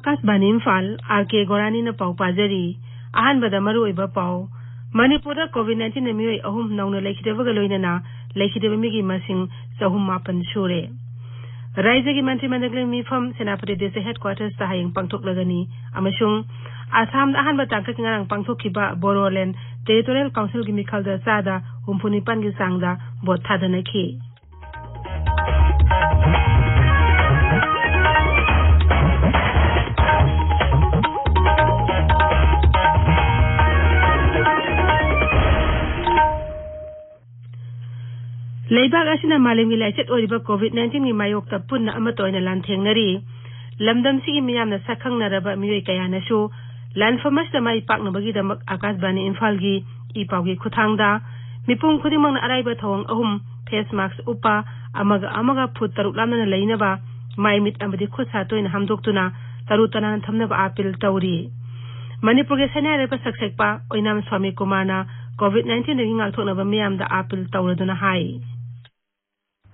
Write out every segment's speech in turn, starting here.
Akashbani Imphal RK Gorani na pau pajari ahanbada maruoiba pau Manipur COVID-19 na miyoi ahum nauna laikhidaba galoinana laikhidaba migi masing sahum mapan sure Raija gi Mantri Mandal Mifam Senapati Desa Headquarters ta hayang pangthok lagani amasung Assam ahanba tangka kingarang pangthok kiba Boroland Territorial Council gi mikhalda sada humpunipan gi sangda bot thadana ki Leibag asina malimgi laichet oriba COVID-19 ni mayokta punna amatoina lanthengnari lamdam sigi miyamna sakhangnaraba miyoi kayana su lanfamas da mai pakna bagi damak Akashbani Imphal gi ipawgi khuthangda mipung khudimangna araiba thawang ahum face mask upa amaga phut taruk lamna leinaba mai mit amadi khutsa toina hamdoktuna tarutana thamnaba apil tawri Manipur ge sanare pa saksekpa oinam Swami Kumarna COVID-19 ri ngalthonaba miyamda apil tawraduna hai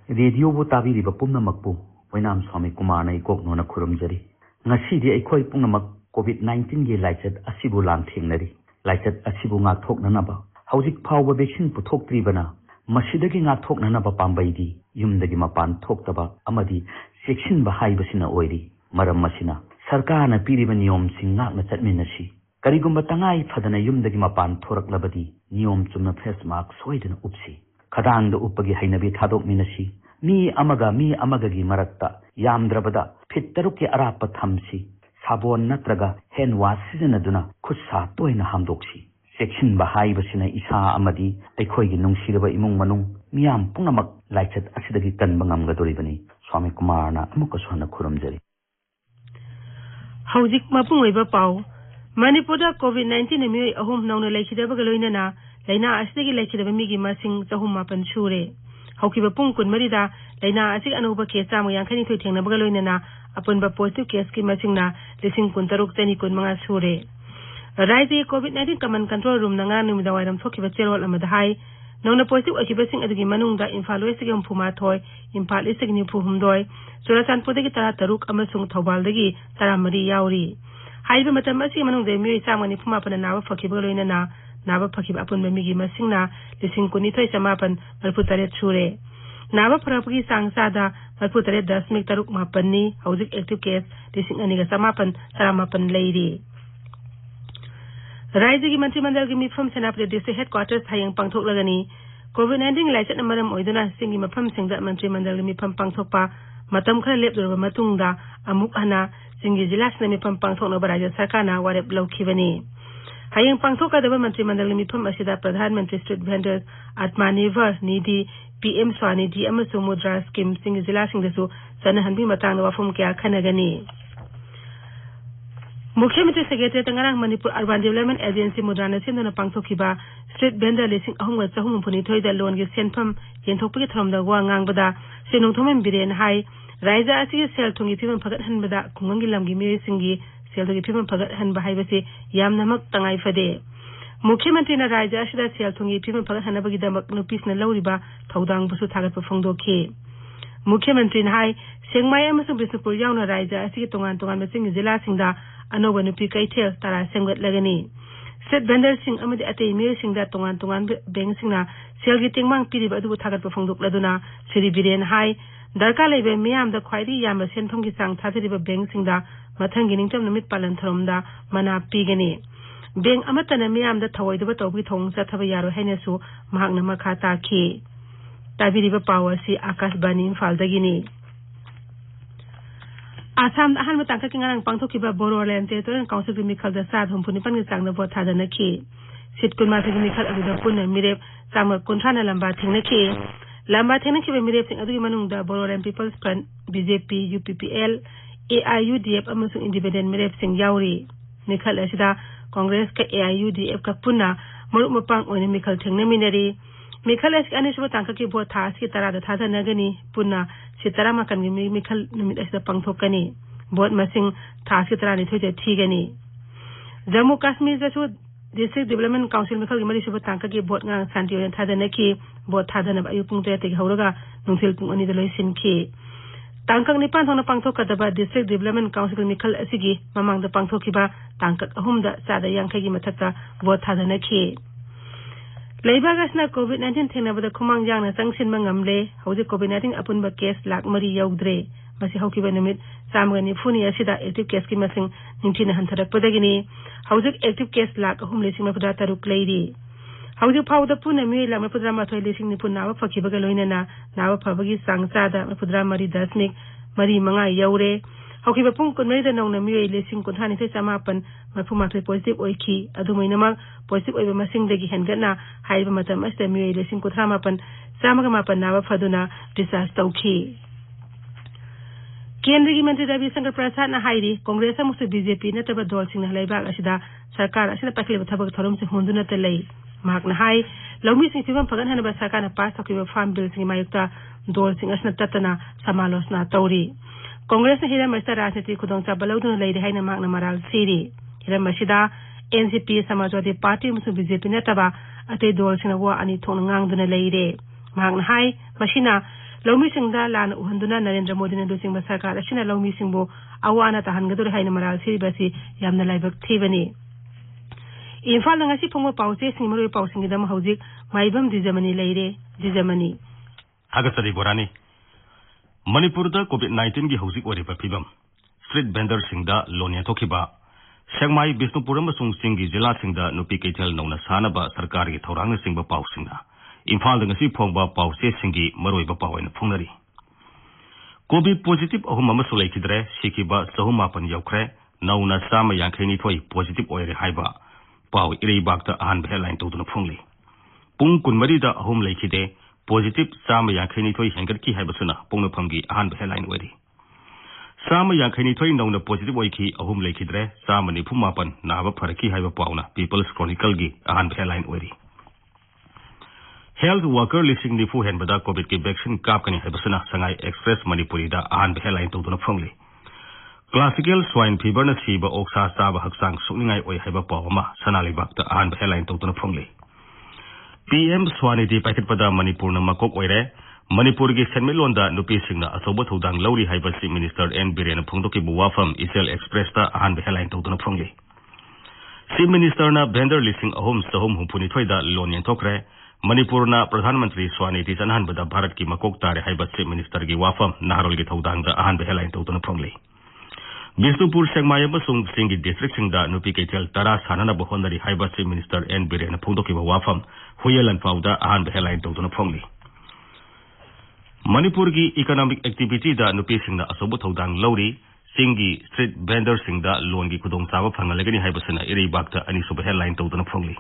Radio bu tabi riba pumnamakpu wainam Swami Kumarna ikok nona khurumjari ngasidi aikhoi pungnamak COVID-19 gi laichet asibu langthengnari laichet asibu ngathoknanaba hojik phawba vaccine puthoktribana masidagi ngathoknanaba pambaidi yumdagi mapan thoktaba amadi section ba haibasina oiri maram masina sarkarna piriba niyom singakna chatminasi karigumba tangai phadana yumdagi mapan thoraklabadi niyom chumna face mask soidana upsi khadangda uppagi hainabi thadok minasi mi amaga gi marakta yamdrabada phittarukki arapa thamsi sabon natraga hand wash sijanaduna khutsa toina hamdoksi section ba haibasina isa amadi aikhoi gi nungsiraba imung manung miyam pungamak laichat asidagi tanba ngamgadoribani Swami Kumarna amuka sona khurumjari Hojik mapung oiba pau Manipur COVID-19 na miyoi ahum nauna laikhidaba galoinana laina asidagi laikhidaba migi masing sahum mapan sure haukiba pung kun marida laina asig anuba case chamu yankhani thoi thengnaba galoinana apunba positive case ki masingna lising kun taruk tani kun manga sure Raiji COVID-19 command control room nanga numida wairam thokiba cherol amada hai nauna positive akiba sing adugi manungda Imphal West gi phuma thoi Imphal East gi nipu humdoi Churachandpur dagi tara taruk amasung Thobal dagi tara mari yauri haiba matam asi manungda miyoi chamani phuma pana nawa fakhiba galoinana Naba Pakib upon Migi Masingna, Lissing Kunito Samapan, Malputaret Shure. Naba Prapagi Sang Sada, Malputaret does make Taruk Mapani, Hauzik active case, Lissing Aniga Samapan, Saramapan lady. Rising Mantri Mandal Gimi from Senapre District Headquarters, Hayang Pangtok Lagani, COVID-19 Light and Madam Oidana singing a pump sing that Mantri Mandalimi Pampangtopa, Matam Kalep Matunda, Amukana, singing the last name Pampangtok Baraja Sakana, what a blow Kivani. Hayang pangthoka daba Mantri Mandal mifam asida Pradhan Mantri Street Vendors Atmanivar Nidhi PM Swanidhi amasung Mudra Scheme sing zila sing dasu sanahanbi matang na wafum kya khanagani Mukhyamantri Secretary Tangarang Manipur Urban Development Agency Mudrana Sindana pangthokiba Street Vendor lising ahungwa chahum phuni thoida loan gi senpham yenthokpagi thromda wa ngangbada senung thomen biren hai Raija asi sel thungi phimam phagat hanbada kungangi lamgi miyoi singi Selgi Pimam Pagat Han Bahibasi Yam Namak Tangai Fade. Mukhyamantri na Raija Ashida Sel Thungi Pimam Pagat Hanabagi Damak Nupis na Lauriba Thaudang Busu Thagat Pafongdo Ke. Mukhyamantri na Hai Sengmai amasung Bisnupur Yauna Raija Asi Tongan Masing Zila Singda Anoba Nupi Kaitel Tara Sengat Lagani. Set Vendor Sing Amadi Ate Mir Singda Tongan Beng Singna Selgi Tingmang Piriba Adu Thagat Pafongdo Laduna Siri Biren Hai Darka Lebe Miam the Kwaidi Yam Senthongi Sang Tatariba Beng Singda Mathangi ningtam namit palan thromda mana pigani beng amatana miyam da thawaidaba tawbi thong chathaba yaro hainasu mahakna makha taki tabiriba pawasi Akashbani Imphal dagini Assam ahan matangka kingarang pangthokiba Boroland Territorial Council gi mikhalda sad humpuni pan gi changna bot thadana ki sitkun ma gi mikhal aduda punna mirep changma kunthana lamba thingna ki mirep sing adugi manungda Boroland People's Front BJP UPPL AIUDF amasung independent mirep sing yauri mikhal asida Congress ka AIUDF ka punna maruk mapang oina mikhal thengna minari mikhal as anisba tangka ki bot thas ki tarada thadana gani punna sitara makan gi mikhal numit asida pangthokani bot masing thas ki tarani thoide thigani Jammu Kashmir jasu District Development Council mikhal gi mari suba tangka ki bot ngang santi oina thadana ki bot thadana ayu pung te te hauraga nungthil pung ani daloi sin ki Tangkak nipan thongna pangthokadaba District Development Council Mikhal asigi mamangda pangthokiba tangkak ahumda sada yangkhagi mathakta vote thadanakhi. Leibagasna COVID-19 thengnabada khumang jangna changsinma ngamle hauji COVID-19 apunba case lakh mari yaudre masi haukiba numit samgani phuni asida active case ki masing ningthina hantharakpadagini hauji active case lakh ahum lesing mapda taruk leiri hauji phawda puna mi lakh mapudra mathoi lesing ni punna wa fakhibaga loinana nawa phabagi sangchada mapudra mari dasmik mari manga yaure haukiba pung kunmai da nongna mi lesing kunthani sai samapan mathumai positive oiki adumainama positive oiba masing degi hengana haiba matam asta mi lesing kuthamapan samaga mapan nawa phaduna disaster tauki. केंद्रीय मंत्री रविशंकर प्रसाद ने हाईरी Congress अमसु BJP नतब दल सिंह लेबाग असिदा सरकार असिना पखलेब थबक थरम से होंदुना तलै माकना high लौमी Singh फिबम Phagan हनबा सरकार पास तकिब farm bill Singh मायुक्ता दल सिंह असिना ततना समालोचना तौरी कांग्रेस ने हिरम मस्ता राजनीति खुदोंचा बलौदुना लैदे हाइना माकना मराल सीरी हिरम मसिदा एनसीपी समाजवादी पार्टी अमसु बीजेपी नतबा अते दल सिंह वा अनि थोंग ngang लैरे माकना हाई मसिना लौमी सिंहदा लान उहंदुना नरेंद्र मोदी ने दुसिंग सरकार असिना लौमी सिंहबो अवाना तहनगदुर हाइना मराल सिरिबसी यामना लाइबक थीबनी इम्फाल नंगासी फंगो पाउसे सिंगमरो पाउसिंगदम हौजिक माइबम दिजमनी लैरे दिजमनी हागसरी गोरानी मणिपुर दा कोविड-19 की हौजिक ओरिबा फिबम स्ट्रीट वेंडर सिंगदा लोनिया थोखिबा सेंगमाई बिष्णुपुर अमसुंग सिंगी जिला सिंगदा नुपी कैथल नौना सानबा सरकार की थौरांग सिंगबा पाउसिंगना इम्फाल दंगसी फोंगबा पाउसे सिंगी मरोइबा पावैन फुंगनरी कोविड पॉजिटिव अहुम अमसु लैखिद्रे सिखिबा सहुमापन यौख्रे नौना सामा यांखैनी थोई पॉजिटिव ओइरे हाइबा पाउ इरेबागता आहान हेडलाइन तौदुना फुंगली पुंग कुनमरीदा अहुम लैखिदे पॉजिटिव सामा यांखैनी थोई हेंगतकी हाइबसुना पोंगनफमगी आहान हेडलाइन ओइरी सामा यांखैनी थोई नौना पॉजिटिव ओइखी अहुम लैखिद्रे सामा निफुमापन नाबा फरकी हाइबा पाउना पीपल्स क्रॉनिकल गी आहान हेडलाइन ओइरी हेल्थ वर्कर लिसिंग निफु हेनबदा कोविड की वैक्सीन कापकनी हैबसना संगाई एक्सप्रेस मणिपुरी दा आहान हेडलाइन तौदुना फुंगली क्लासिकल स्वाइन फीवर न सीबा ओक्सा चाबा हक्सांग सुनिंगाई ओइ हैबा पावमा सनालिबागता आहान हेडलाइन तौदुना फुंगली पीएम स्वानिधि पाइखटपदा मणिपुर न मकोक ओइरे मणिपुर की सेनमिलोंदा नुपी सिंगना अचौबा थौदांग लौरी हैबसी मिनिस्टर एन बिरेन फुंगदोकी बुवाफम इसेल एक्सप्रेस दा आहान हेडलाइन तौदुना फुंगली चीफ मिनिस्टर न भेंडर लिसिंग अहुम सहम हुपुनी थोइदा लोन यंथोक्रे मणिपुर न प्रधानमंत्री स्वानिधि चनहनबदा भारत की मकोक तारे हाइबा चीफ मिनिस्टर की वाफम नाहरोल की थौदांग दा आहान हेडलाइन तौदुना फुंगली बिष्णुपुर सेंगमाई अमसुंग सिंगी डिस्ट्रिक्ट सिंगदा नुपी कैथल तरा सानना बहोंदरी हाइबा चीफ मिनिस्टर एन बिरेन फुंगदोकी वाफम हुयलन फाउदा आहान हेडलाइन तौदुना फुंगली मणिपुर की इकोनॉमिक एक्टिविटी दा नुपी सिंगना अचौबा थौदांग लौरी सिंगी स्ट्रीट वेंडर सिंगदा लोन की खुदोंचाबा फंगलगनी हाइबसना इरेबागता अनिसुबा हेडलाइन तौदुना फुंगली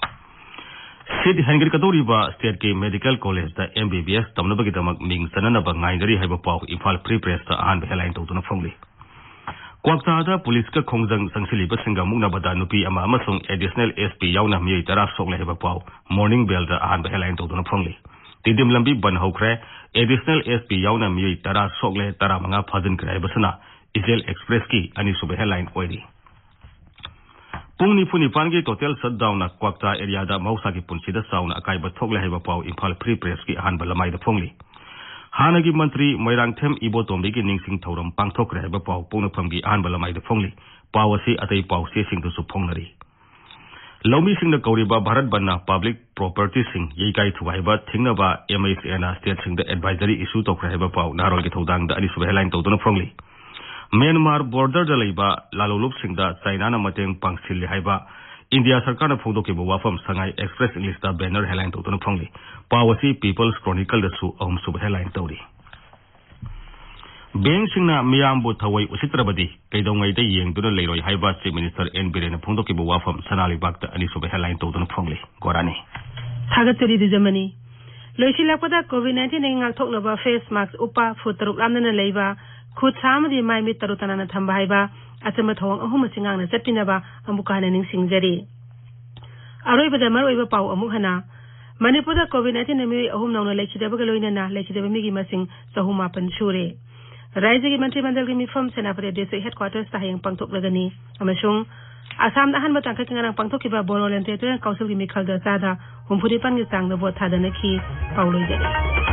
सीट हेंगरकदौरिबा स्टेट के मेडिकल कॉलेज दा एमबीबीएस तमनबगिदमक मिंग सननबा ngaidari haiba pau Imphal Free Press ta ahan headline tawduna phongli kwakta da police ka khongjang sangsiliba singa mungnabada nupi ama amasung additional SP yauna mi tara sogle haiba pau morning bell da ahan headline tawduna phongli tidim lambi ban hokre additional SP yauna mi tara sogle tara manga phajin krai basana Isel Express ki ani sub headline oiri पुंगनी फुनी पानगे total shutdown Kwakta area दा मौसा की पुनसीदा साउना अकाइबा थोगले हैबा पाउ Imphal free press की अहानबा लमाइदा फोंगली हानगी मंत्री मोइरांगथेम इबोतोंबी की निंगसिंग थौरम पांगथोक रहबा पाउ पोंगनफमगी अहानबा लमाइदा फोंगली पावसी अतै पाउसे सिंग दुसु फोंगनरी लौमी सिंग कौरिबा भारत बन्ना पब्लिक प्रॉपर्टी सिंग येकाई थुवाइबा थिंगनबा एमएसएना स्टेट सिंग द एडवाइजरी इशू तोक रहबा पाउ नारोल की थौदांग दा अनिसु हेडलाइन तौदुना फोंगली म्यांमार बॉर्डर दा लैबा लालोलुप सिंग दा चाइना ना मतेंग पांगसिल हाइबा इंडिया सरकार ना फोंदोके वाफम संगाई एक्सप्रेस इंग्लिश दा बैनर हेडलाइन तौदुना फोंगली पावसी पीपल्स क्रॉनिकल दसु अहम सुब हेडलाइन तौरी बैंक सिंगना मियामबु थवई उसित्रबदी कैदोंगै दा येंगदुना लेरोय हाइबा चीफ मिनिस्टर एन बिरेन फोंदोके वाफम सनाली बागता अनि सुब हेडलाइन तौदुना फोंगली गोरानी थागतरी दिजमनी लोइसिलापदा कोविड-19 नेंगाल थोकनबा फेस मास्क उपा फुतरुक लामना लेबा खुद सामदी माइ मित तरुतनाना थंबा हाइबा अचम थोंग अहुम सिंगांगना चपिनबा अमुकाना निंगसिंगजरी अरोइबदा मरोइबा पाउ अमुहना मणिपुर कोविड-19 नेमी अहुम नौना लेखिदबा लोइनना लेखिदबा मिगी मसिंग सहुमापन सुरे राज्य की मंत्रिमंडल की मिफम सेनापति डिस्ट्रिक्ट हेडक्वार्टर्स ताहेंग पांगथोकलगनी अमसुंग आसाम अहनबा तांखकिंगारां पांगथोकिबा बोरोलेंड टेरिटोरियल काउंसिल की मिखल दा सादा हुमफुनिपान की चांग द वोट थादनखी पाउलोइजरे